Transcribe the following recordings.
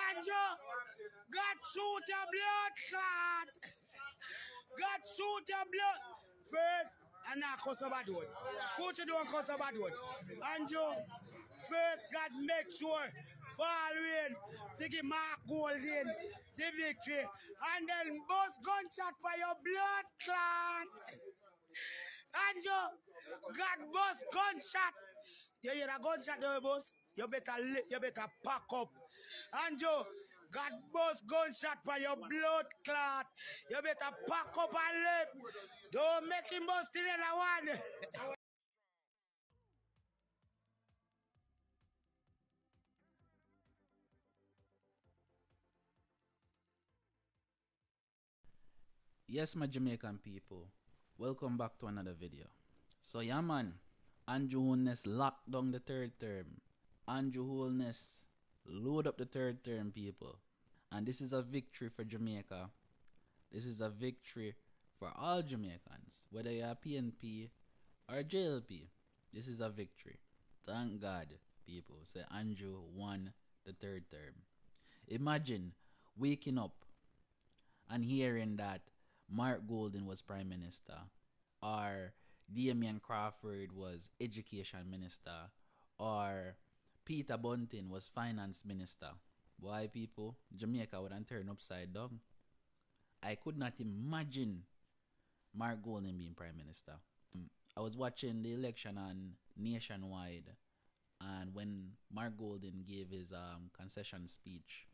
Andrew, God shoot your blood clot. God shoot your blood. First, and now cuss a bad word. Put you don't cuss a bad word. Andrew, first God make sure fall rain, take Mark Golden, the victory, and then bust gunshot for your blood clot. Andrew, God bust gunshot. You hear a gunshot there, boss? You better pack up. Andrew, God bust gunshot for your blood clot. You better pack up and live. Don't make him bust in another one. Yes, my Jamaican people, welcome back to another video. So yeah man, Andrew Holness locked down the third term. Andrew Holness load up the third term, people. And this is a victory for Jamaica. This is a victory for all Jamaicans, whether you're PNP or JLP. This is a victory. Thank God, people. Say Andrew won the third term. Imagine waking up and hearing that Mark Golden was Prime Minister, or Damian Crawford was Education Minister, or Peter Bunting was Finance Minister. Why, people? Jamaica wouldn't turn upside down. I could not imagine Mark Golden being Prime Minister. I was watching the election on Nationwide, and when Mark Golden gave his concession speech,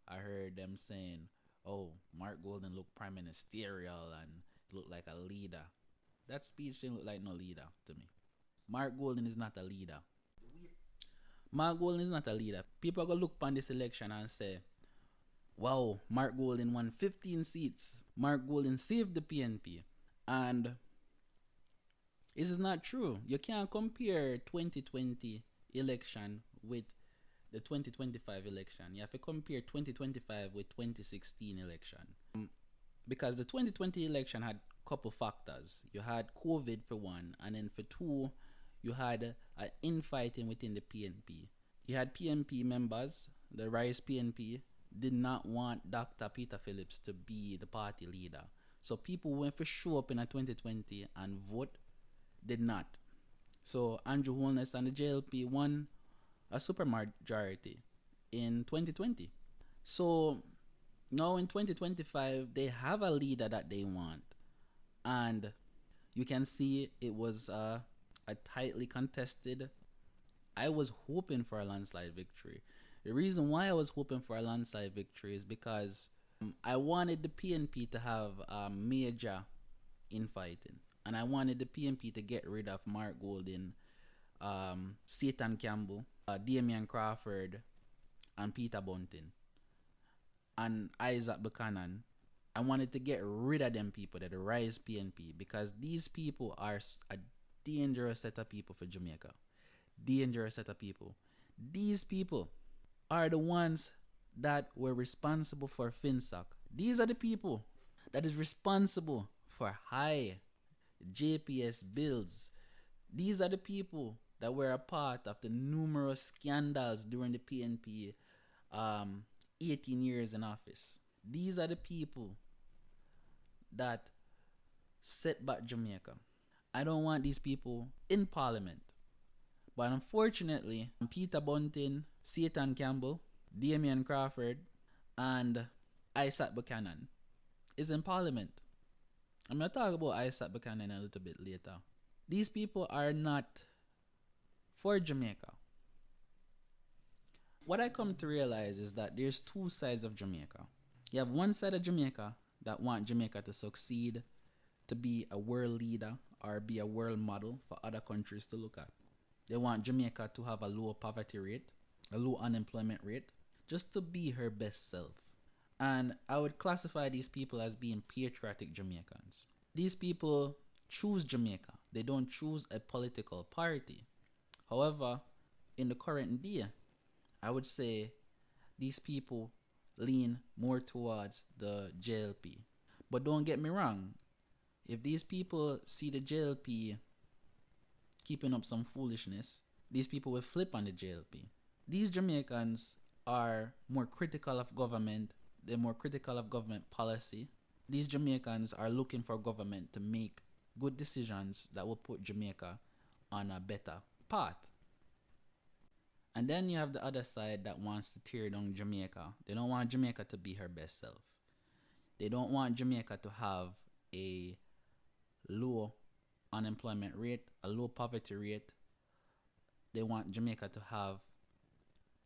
I heard them saying, "Oh, Mark Golden looked prime ministerial and looked like a leader." That speech didn't look like no leader to me. Mark Golden is not a leader. Mark Golden is not a leader. People are going to look upon this election and say, "Wow, Mark Golden won 15 seats. Mark Golden saved the PNP." And this is not true. You can't compare 2020 election with the 2025 election. You have to compare 2025 with 2016 election. Because the 2020 election had a couple factors. You had COVID for one, and then for two, you had infighting within the PNP. You had PNP members, the Rise PNP, did not want Dr. Peter Phillips to be the party leader. So people went for show up in a 2020 and vote, did not. So Andrew Holness and the JLP won a supermajority in 2020. So now in 2025, they have a leader that they want. And you can see it was a tightly contested. I was hoping for a landslide victory. The reason why I was hoping for a landslide victory is because I wanted the PNP to have a major infighting. And I wanted the PNP to get rid of Mark Golden, Satan Campbell, Damian Crawford, and Peter Bunting, and Isaac Buchanan. I wanted to get rid of them people, that the Rise PNP, because these people are a dangerous set of people for Jamaica. Dangerous set of people. These people are the ones that were responsible for FinSoc. These are the people that is responsible for high JPS bills. These are the people that were a part of the numerous scandals during the PNP 18 years in office. These are the people that set back Jamaica. I don't want these people in parliament. But unfortunately, Peter Bunting, Satan Campbell, Damian Crawford, and Isaac Buchanan is in parliament. I'm going to talk about Isaac Buchanan a little bit later. These people are not for Jamaica. What I come to realize is that there's two sides of Jamaica. You have one side of Jamaica that want Jamaica to succeed, to be a world leader or be a world model for other countries to look at. They want Jamaica to have a low poverty rate, a low unemployment rate, just to be her best self. And I would classify these people as being patriotic Jamaicans. These people choose Jamaica. They don't choose a political party. However, in the current day, I would say these people lean more towards the JLP. But don't get me wrong, if these people see the JLP keeping up some foolishness, these people will flip on the JLP. These Jamaicans are more critical of government, they're more critical of government policy. These Jamaicans are looking for government to make good decisions that will put Jamaica on a better path. And then you have the other side that wants to tear down Jamaica. They don't want Jamaica to be her best self. They don't want Jamaica to have a low unemployment rate, a low poverty rate. They want Jamaica to have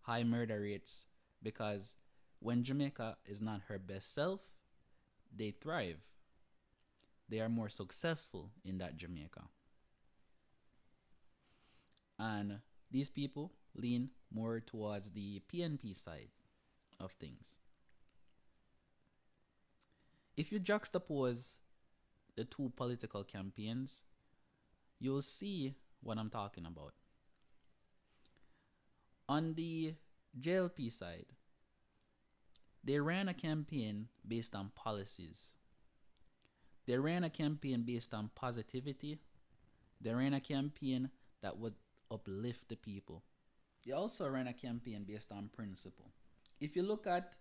high murder rates, because when Jamaica is not her best self, they thrive. They are more successful in that Jamaica. And these people lean more towards the PNP side of things. If you juxtapose the two political campaigns, you'll see what I'm talking about. On the JLP side, they ran a campaign based on policies. They ran a campaign based on positivity. They ran a campaign that would uplift the people. They also ran a campaign based on principle. If you look at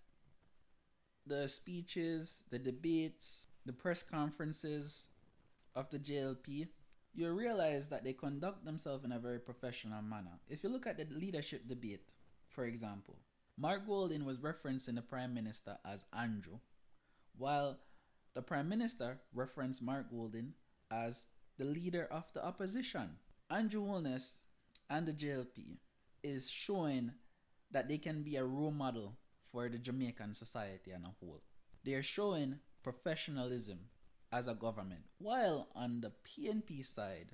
the speeches, the debates, the press conferences of the JLP, you realize that they conduct themselves in a very professional manner. If you look at the leadership debate, for example, Mark Golding was referencing the Prime Minister as Andrew, while the Prime Minister referenced Mark Golding as the leader of the opposition. Andrew Holness and the JLP is showing that they can be a role model for the Jamaican society as a whole. They are showing professionalism as a government, while on the PNP side,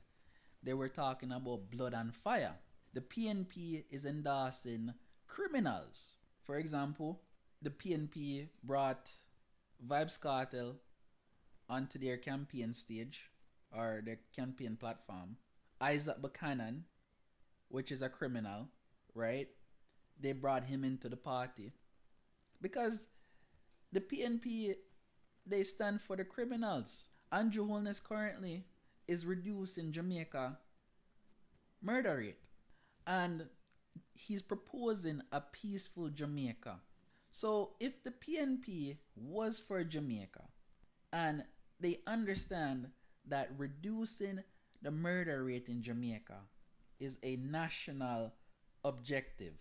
they were talking about blood and fire. The PNP is endorsing criminals. For example, the PNP brought Vybz Kartel onto their campaign stage or their campaign platform. Isaac Buchanan, which is a criminal, right? They brought him into the party because the PNP, they stand for the criminals. Andrew Holness currently is reducing Jamaica murder rate, and he's proposing a peaceful Jamaica. So if the PNP was for Jamaica and they understand that reducing the murder rate in Jamaica is a national objective,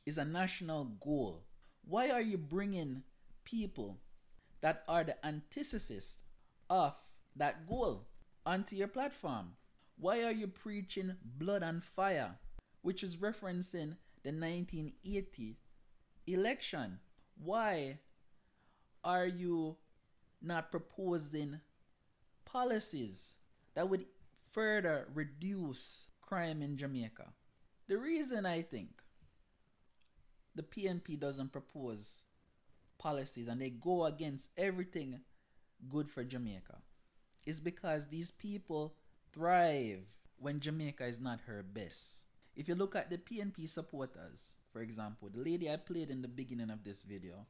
is a national goal, why are you bringing people that are the antithesis of that goal onto your platform? Why are you preaching blood and fire, which is referencing the 1980 election? Why are you not proposing policies that would further reduce crime in Jamaica? The reason I think the PNP doesn't propose policies and they go against everything good for Jamaica is because these people thrive when Jamaica is not her best. If you look at the PNP supporters, for example, the lady I played in the beginning of this video,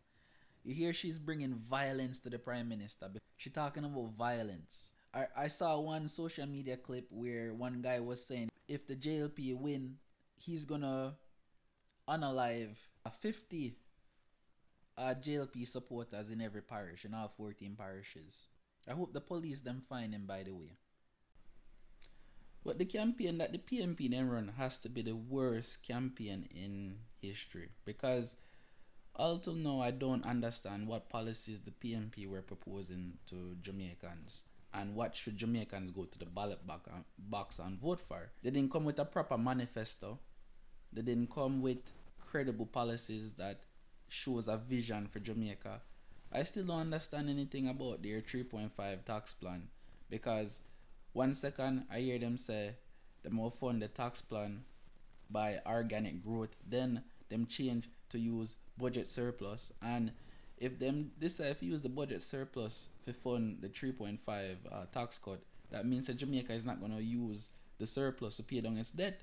you hear she's bringing violence to the Prime Minister. She's talking about violence. I saw one social media clip where one guy was saying if the JLP win, he's gonna unalive 50 JLP supporters in every parish, in all 14 parishes. I hope the police them find him, by the way. But the campaign that the PNP then run has to be the worst campaign in history, because until now I don't understand what policies the PNP were proposing to Jamaicans and what should Jamaicans go to the ballot box and vote for. They didn't come with a proper manifesto. They didn't come with credible policies that shows a vision for Jamaica. I still don't understand anything about their 3.5 tax plan, because one second I hear them say they will fund the tax plan by organic growth, then them change to use budget surplus, and if them decide to use the budget surplus to fund the 3.5 tax cut, that means that Jamaica is not going to use the surplus to pay down its debt,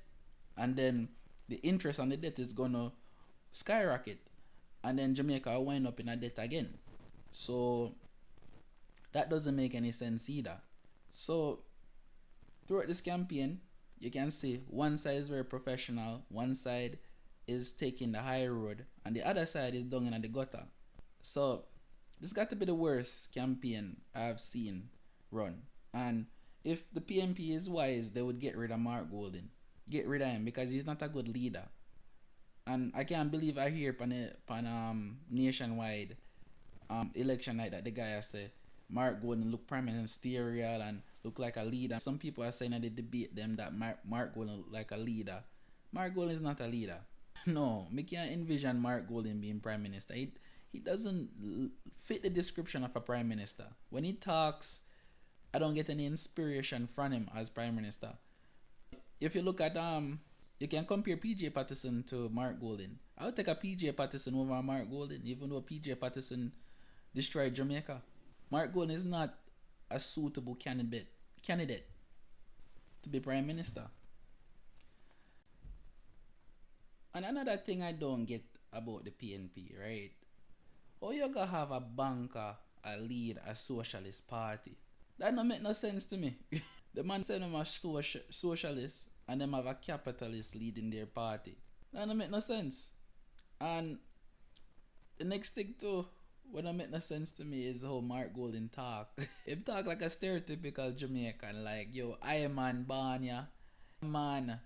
and then the interest on the debt is going to skyrocket, and then Jamaica will wind up in a debt again. So that doesn't make any sense either. So throughout this campaign, you can see one side is very professional, one side is taking the high road and the other side is down in the gutter. So this got to be the worst campaign I've seen run. And if the PNP is wise, they would get rid of Mark Golden. Get rid of him because he's not a good leader. And I can't believe I hear on nationwide election night that the guy has said Mark Golden look prime ministerial and look like a leader. Some people are saying that they debate them that Mark Golden look like a leader. Mark Golden is not a leader. No, me can't envision Mark Golden being prime minister. He doesn't fit the description of a prime minister. When he talks, I don't get any inspiration from him as prime minister. If you look at you can compare PJ Patterson to Mark Golden. I would take a PJ Patterson over Mark Golden, even though PJ Patterson destroyed Jamaica. Mark Golden is not a suitable candidate to be prime minister. And another thing I don't get about the PNP, right? How you gonna have a banker lead a socialist party? That don't make no sense to me. The man said them a socialist and them have a capitalist leading their party. That don't make no sense. And the next thing too, what don't make no sense to me is how Mark Golden talk. He talk like a stereotypical Jamaican, like, yo, I am man born ya. Man,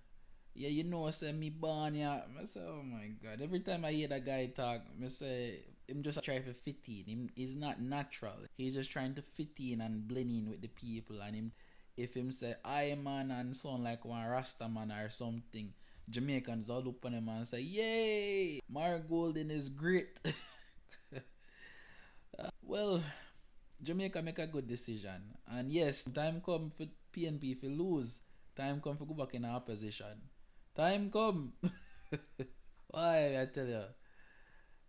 yeah, you know, say me born ya. I say, oh my God. Every time I hear that guy talk, I say, him just try to fit in. He's not natural. He's just trying to fit in and blend in with the people. And if him say, I man, and sound like one Rasta man or something, Jamaicans all look on him and say, yay, Mark Golden is great. Well, Jamaica make a good decision. And yes, time come for PNP if you lose. Time come for go back in opposition. Time come. Why, I tell you.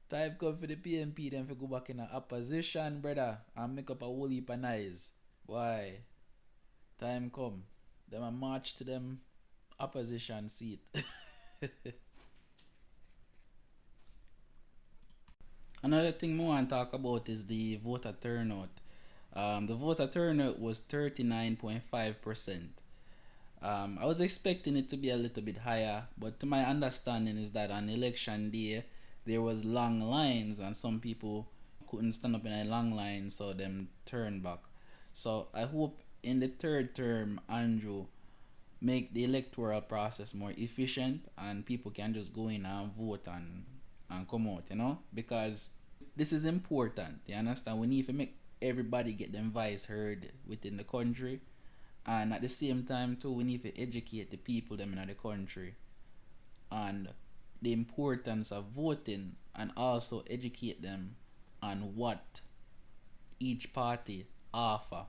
Time come for the PNP then for go back in opposition, brother. And make up a whole heap of noise. Why? Time come. Them a march to them opposition seat. Another thing I want to talk about is the voter turnout. The voter turnout was 39.5%. I was expecting it to be a little bit higher, but to my understanding is that on election day, there was long lines and some people couldn't stand up in a long line, so them turned back. So I hope in the third term, Andrew make the electoral process more efficient and people can just go in and vote and come out, you know, because this is important. You understand? We need to make everybody get them voice heard within the country, and at the same time too, we need to educate the people them in the country and the importance of voting, and also educate them on what each party offer,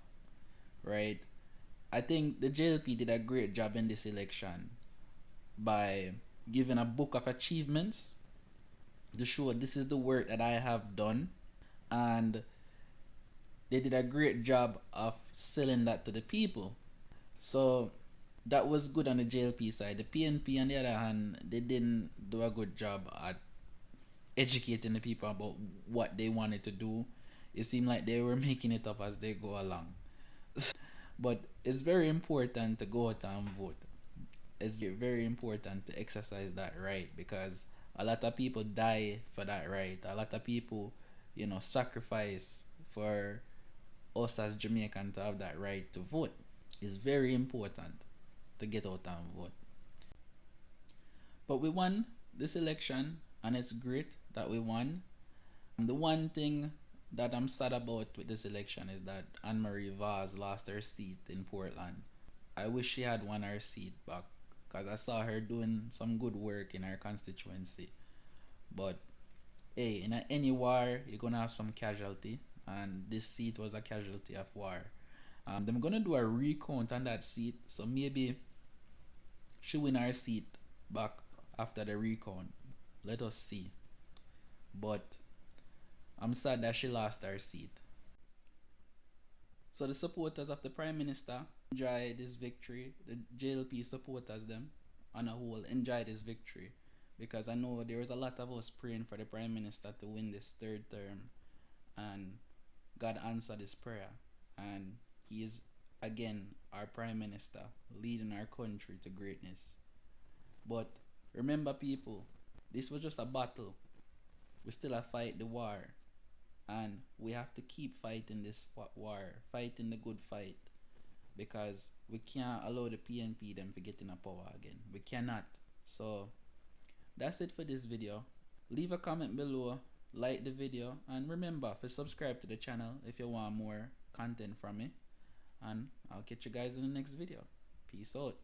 right? I think the JLP did a great job in this election by giving a book of achievements to show this is the work that I have done, and they did a great job of selling that to the people. So that was good on the JLP side. The PNP on the other hand, they didn't do a good job at educating the people about what they wanted to do. It seemed like they were making it up as they go along. But it's very important to go out and vote. It's very important to exercise that right, because a lot of people die for that right. A lot of people, you know, sacrifice for us as Jamaicans to have that right to vote. It's very important to get out and vote. But we won this election, and it's great that we won. And the one thing that I'm sad about with this election is that Anne-Marie Vaz lost her seat in Portland. I wish she had won her seat back, because I saw her doing some good work in her constituency. But hey, in any war, you're gonna have some casualty, and this seat was a casualty of war. They're gonna do a recount on that seat, so maybe she win her seat back after the recount. Let us see. But I'm sad that she lost her seat. So the supporters of the Prime Minister enjoy this victory. The JLP supporters them on a whole enjoy this victory, because I know there was a lot of us praying for the Prime Minister to win this third term, and God answered this prayer, and he is again our Prime Minister leading our country to greatness. But remember, people, This was just a battle. We still have fight the war. And we have to keep fighting this war, fighting the good fight. Because we can't allow the PNP them to get in a power again. We cannot. So that's it for this video. Leave a comment below, like the video, and remember to subscribe to the channel if you want more content from me. And I'll catch you guys in the next video. Peace out.